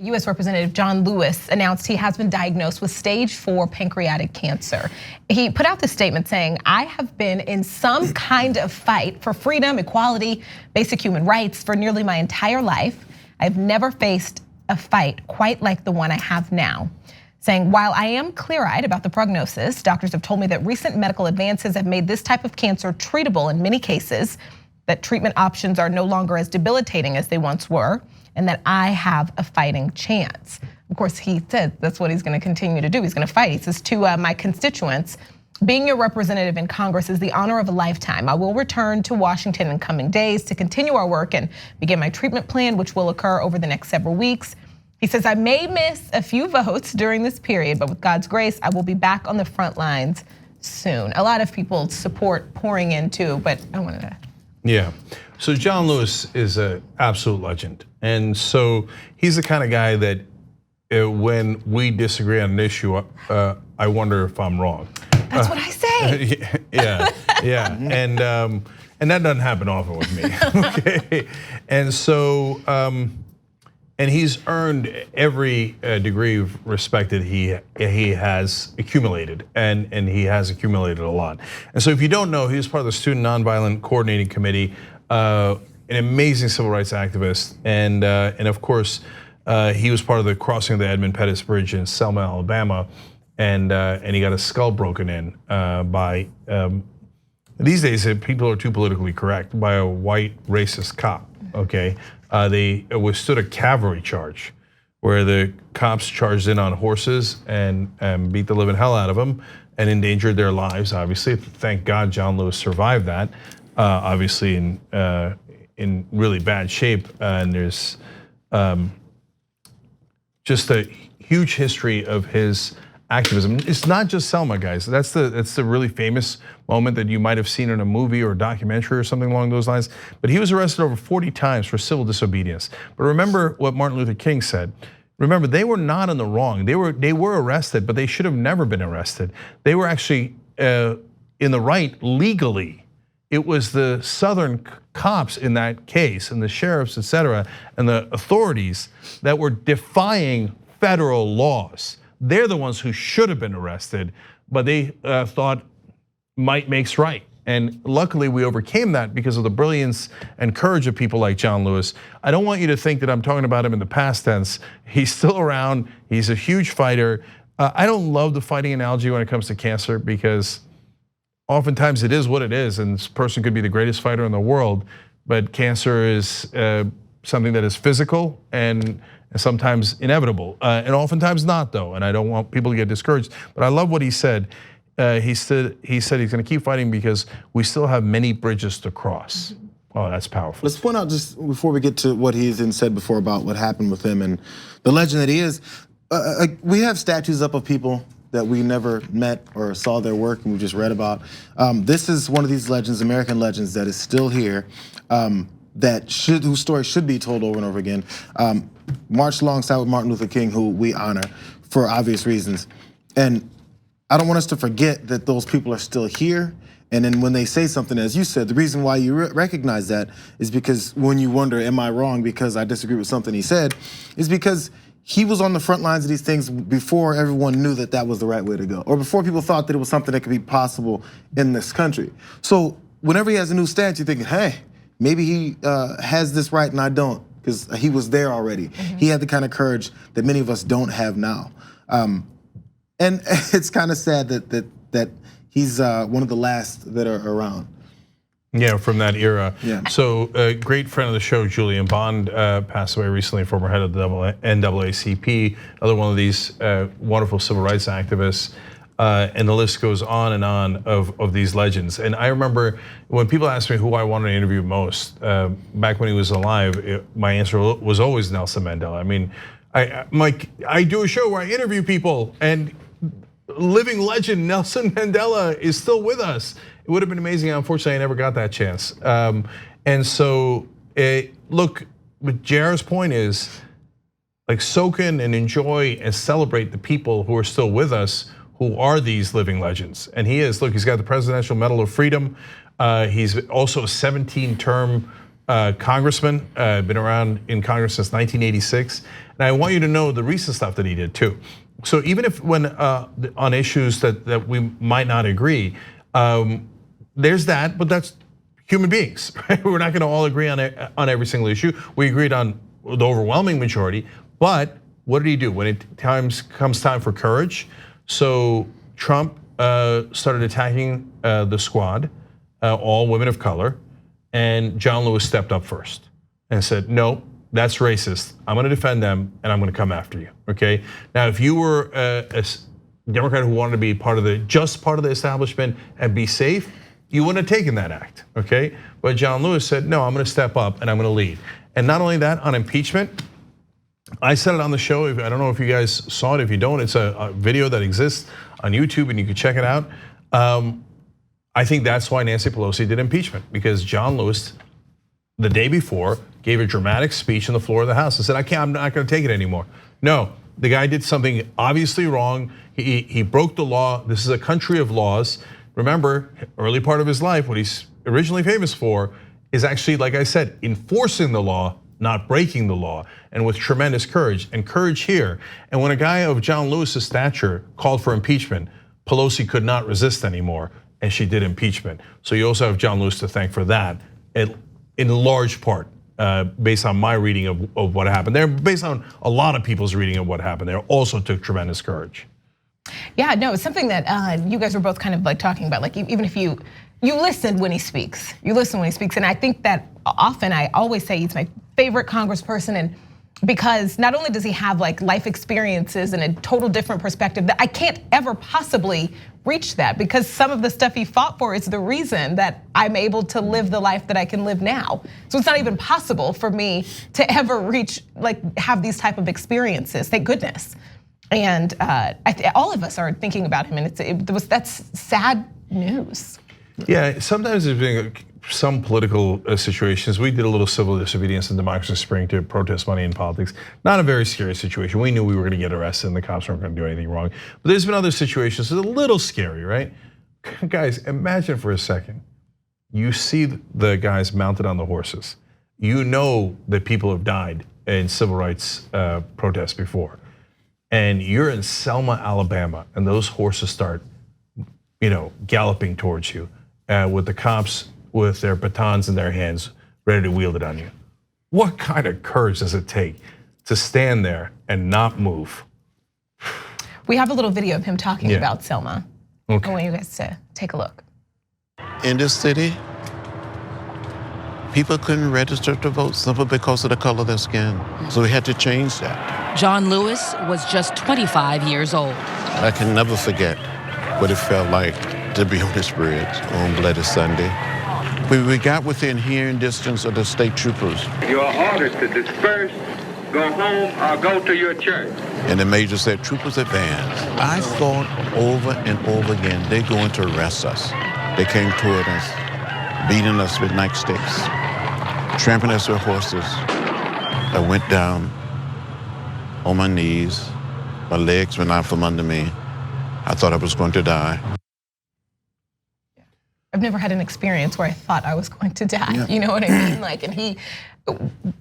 U.S. Representative John Lewis announced he has been diagnosed with stage 4 pancreatic cancer. He put out this statement saying, "I have been in some kind of fight for freedom, equality, basic human rights for nearly my entire life. I've never faced a fight quite like the one I have now." Saying, "While I am clear-eyed about the prognosis, doctors have told me that recent medical advances have made this type of cancer treatable in many cases, that treatment options are no longer as debilitating as they once were, and that I have a fighting chance." Of course, he said that's what he's gonna continue to do. He's gonna fight. He says to my constituents, "Being your representative in Congress is the honor of a lifetime. I will return to Washington in coming days to continue our work and begin my treatment plan, which will occur over the next several weeks." He says, "I may miss a few votes during this period, but with God's grace, I will be back on the front lines soon." A lot of people support pouring in too, but I wanted to. Yeah, so John Lewis is an absolute legend. And so he's the kind of guy that when we disagree on an issue, I wonder if I'm wrong. That's what I say. Yeah, and that doesn't happen often with me, okay? And so, and he's earned every degree of respect that he has accumulated, and he has accumulated a lot. And so if you don't know, he was part of the Student Nonviolent Coordinating Committee, an amazing civil rights activist, and of course, he was part of the crossing of the Edmund Pettus Bridge in Selma, Alabama, and he got his skull broken in by, these days people are too politically correct, by a white racist cop, okay? They withstood a cavalry charge where the cops charged in on horses and beat the living hell out of them and endangered their lives, obviously. Thank God John Lewis survived that, obviously in really bad shape, and there's just a huge history of his activism. It's not just Selma, guys. That's the really famous moment that you might have seen in a movie or a documentary or something along those lines. But he was arrested over 40 times for civil disobedience. But remember what Martin Luther King said. Remember, they were not in the wrong. They were arrested, but they should have never been arrested. They were actually in the right legally. It was the Southern cops in that case, and the sheriffs, et cetera, and the authorities that were defying federal laws. They're the ones who should have been arrested, but they thought might makes right. And luckily we overcame that because of the brilliance and courage of people like John Lewis. I don't want you to think that I'm talking about him in the past tense. He's still around, he's a huge fighter. I don't love the fighting analogy when it comes to cancer because oftentimes it is what it is, and this person could be the greatest fighter in the world, but cancer is something that is physical and sometimes inevitable, and oftentimes not though, and I don't want people to get discouraged, but I love what he said. He said he's gonna keep fighting because we still have many bridges to cross. Oh, that's powerful. Let's point out just before we get to what he's said before about what happened with him and the legend that he is, we have statues up of people that we never met or saw their work and we just read about. This is one of these legends, American legends, that is still here, whose story should be told over and over again. Marched alongside with Martin Luther King, who we honor for obvious reasons. And I don't want us to forget that those people are still here. And then when they say something, as you said, the reason why you recognize that is because when you wonder, am I wrong because I disagree with something he said, is because he was on the front lines of these things before everyone knew that that was the right way to go, or before people thought that it was something that could be possible in this country. So whenever he has a new stance, you're thinking, hey, maybe he has this right and I don't, because he was there already. He had the kind of courage that many of us don't have now. And it's kind of sad that he's one of the last that are around. Yeah, from that era. Yeah. So a great friend of the show, Julian Bond, passed away recently, former head of the NAACP, another one of these wonderful civil rights activists. And the list goes on and on of these legends. And I remember when people asked me who I wanted to interview most, back when he was alive, my answer was always Nelson Mandela. I mean, I do a show where I interview people, and living legend Nelson Mandela is still with us. It would have been amazing. Unfortunately, I never got that chance. And so, look, what Jayar's point is, like, soak in and enjoy and celebrate the people who are still with us, who are these living legends. And he is, look, he's got the Presidential Medal of Freedom. He's also a 17-term congressman, been around in Congress since 1986. And I want you to know the recent stuff that he did too. So even if when on issues that we might not agree, there's that, but that's human beings, right? We're not gonna all agree on every single issue. We agreed on the overwhelming majority, but what did he do when it comes time for courage? So Trump started attacking the squad, all women of color, and John Lewis stepped up first and said, no, that's racist. I'm gonna defend them and I'm gonna come after you, okay? Now, if you were a Democrat who wanted to be part of the establishment and be safe, you wouldn't have taken that act, okay? But John Lewis said, no, I'm gonna step up and I'm gonna lead. And not only that, on impeachment, I said it on the show, I don't know if you guys saw it. If you don't, it's a video that exists on YouTube and you can check it out. I think that's why Nancy Pelosi did impeachment, because John Lewis, the day before, gave a dramatic speech on the floor of the House and said, I'm not gonna take it anymore. No, the guy did something obviously wrong. He broke the law. This is a country of laws. Remember, early part of his life, what he's originally famous for is actually, like I said, enforcing the law, not breaking the law, and with tremendous courage, and courage here. And when a guy of John Lewis's stature called for impeachment, Pelosi could not resist anymore, and she did impeachment. So you also have John Lewis to thank for that, in large part, based on my reading of what happened there, based on a lot of people's reading of what happened there, also took tremendous courage. Yeah, no, it's something that you guys were both kind of like talking about. Like even if you listen when he speaks, and I think that often I always say he's my favorite congressperson, and because not only does he have like life experiences and a total different perspective that I can't ever possibly reach that, because some of the stuff he fought for is the reason that I'm able to live the life that I can live now. So it's not even possible for me to ever reach, like have these type of experiences, thank goodness. And all of us are thinking about him, and that's sad news. Yeah, sometimes there's been some political situations. We did a little civil disobedience in Democracy Spring to protest money in politics. Not a very scary situation. We knew we were gonna get arrested and the cops weren't gonna do anything wrong. But there's been other situations that's a little scary, right? Guys, imagine for a second, you see the guys mounted on the horses. You know that people have died in civil rights protests before. And you're in Selma, Alabama, and those horses start, galloping towards you with the cops with their batons in their hands, ready to wield it on you. What kind of courage does it take to stand there and not move? We have a little video of him talking about Selma. Okay. I want you guys to take a look. In this city, people couldn't register to vote simply because of the color of their skin. So we had to change that. John Lewis was just 25 years old. I can never forget what it felt like to be on this bridge on Bloody Sunday. When we got within hearing distance of the state troopers, you are ordered to disperse, go home, or go to your church. And the major said, troopers advance. I thought over and over again, they're going to arrest us. They came toward us, beating us with nightsticks, trampling us with horses. I went down on my knees. My legs went out from under me. I thought I was going to die. I've never had an experience where I thought I was going to die. Yeah. You know what I mean? Like, and he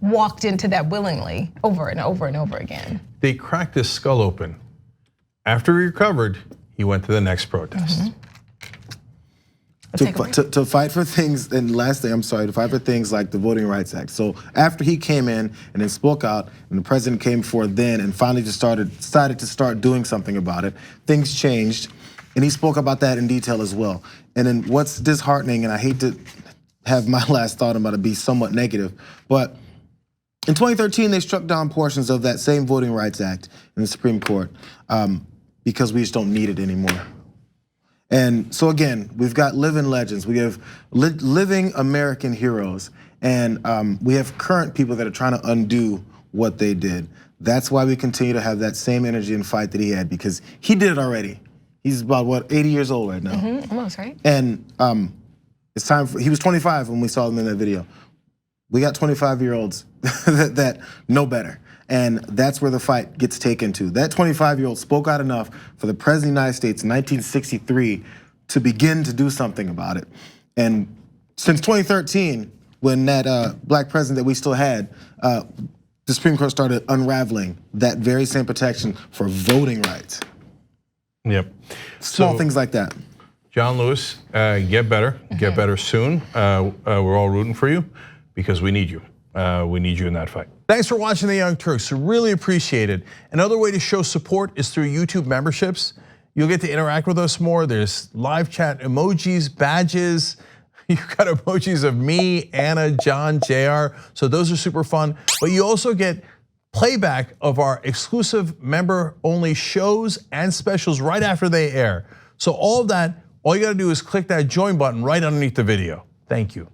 walked into that willingly over and over and over again. They cracked his skull open. After he recovered, he went to the next protest. To fight for things, and last thing, I'm sorry, to fight for things like the Voting Rights Act. So after he came in and then spoke out, and the president came forward then and finally just decided to start doing something about it, things changed, and he spoke about that in detail as well. And then what's disheartening, and I hate to have my last thought about it be somewhat negative, but in 2013, they struck down portions of that same Voting Rights Act in the Supreme Court because we just don't need it anymore. And so again, we've got living legends, we have living American heroes, and we have current people that are trying to undo what they did. That's why we continue to have that same energy and fight that he had, because he did it already. He's about, what, 80 years old right now? Almost, right? And it's time for, he was 25 when we saw him in that video. We got 25-year-olds that know better. And that's where the fight gets taken to. That 25-year-old spoke out enough for the President of the United States in 1963 to begin to do something about it. And since 2013, when that black president that we still had, the Supreme Court started unraveling that very same protection for voting rights. Yep. Small things like that. John Lewis, get better. Get better soon. We're all rooting for you because we need you. We need you in that fight. Thanks for watching the Young Turks. Really appreciate it. Another way to show support is through YouTube memberships. You'll get to interact with us more. There's live chat emojis, badges. You've got emojis of me, Anna, John, Jayar. So those are super fun. But you also get playback of our exclusive member-only shows and specials right after they air. So all of that, all you gotta do is click that join button right underneath the video. Thank you.